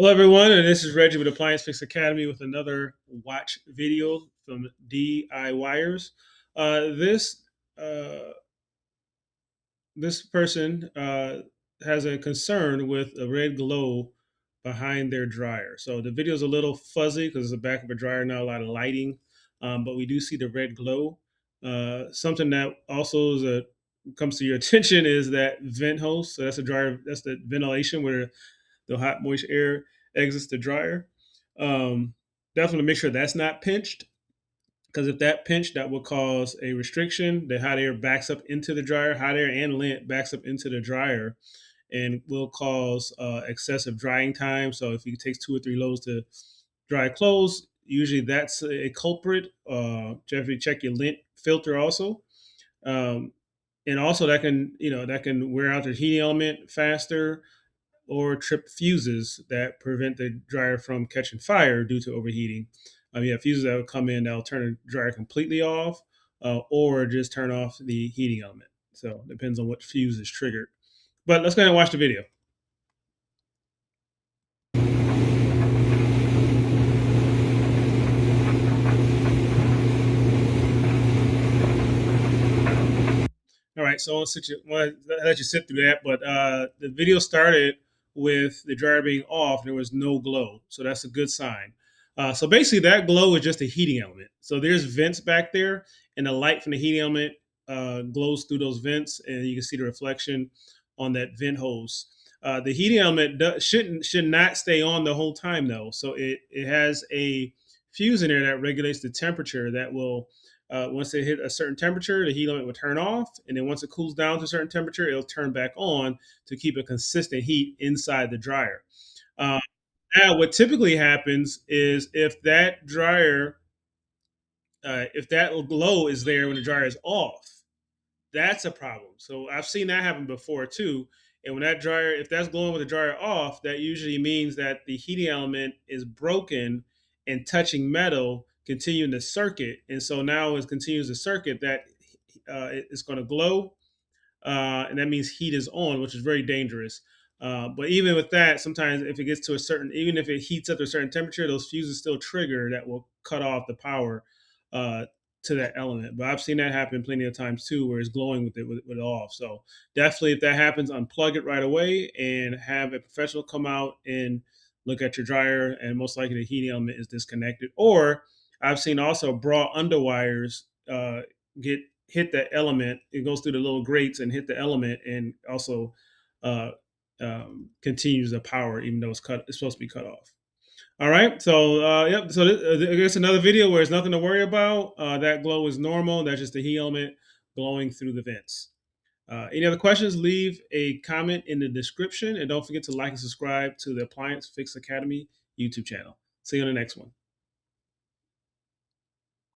Hello, everyone, and this is Reggie with Appliance Fix Academy with another watch video from DIYers. This uh, this person has a concern with a red glow behind their dryer. So the video is a little fuzzy because it's the back of a dryer, not a lot of lighting, but we do see the red glow. Something that also comes to your attention is that vent hose. So that's a dryer. That's the ventilation where the hot, moist air exits the dryer. Um, Definitely make sure that's not pinched because if that pinched, that will cause a restriction. The hot air backs up into the dryer, hot air and lint backs up into the dryer and will cause excessive drying time. So if it takes 2 or 3 loads to dry clothes, usually that's a culprit. Definitely check your lint filter also. Um, and also that can wear out the heating element faster or trip fuses that prevent the dryer from catching fire due to overheating. You have fuses that will come in that'll turn the dryer completely off, or just turn off the heating element. So it depends on what fuse is triggered. But let's go ahead and watch the video. All right, so I'll let you sit through that. But the video started with the dryer being off. There was no glow, so that's a good sign. So basically, that glow is just a heating element. So there's vents back there, and the light from the heating element glows through those vents, and you can see the reflection on that vent hose. The heating element should not stay on the whole time though. So it has a fuse in there that regulates the temperature that will once it hit a certain temperature, the heat element will turn off, and then once it cools down to a certain temperature, it'll turn back on to keep a consistent heat inside the dryer. Uh, Now, what typically happens is if that glow is there when the dryer is off, that's a problem. So I've seen that happen before too. And when that dryer, if that's glowing with the dryer off, that usually means that the heating element is broken and touching metal, continuing the circuit. And so now it continues the circuit that it's going to glow, and that means heat is on, which is very dangerous. But even with that, sometimes if it gets to a certain, even if it heats up to a certain temperature, those fuses still trigger that will cut off the power uh, to that element. But I've seen that happen plenty of times too, where it's glowing with it off. So definitely, if that happens, unplug it right away and have a professional come out and look at your dryer. And most likely, the heating element is disconnected. Or I've seen also bra underwires get hit the element. It goes through the little grates and hit the element, and also uh, continues the power, even though it's supposed to be cut off. All right. So yep. So I guess another video where there's nothing to worry about. That glow is normal. That's just the heat element glowing through the vents. Any other questions? Leave a comment in the description, and don't forget to like and subscribe to the Appliance Fix Academy YouTube channel. See you on the next one.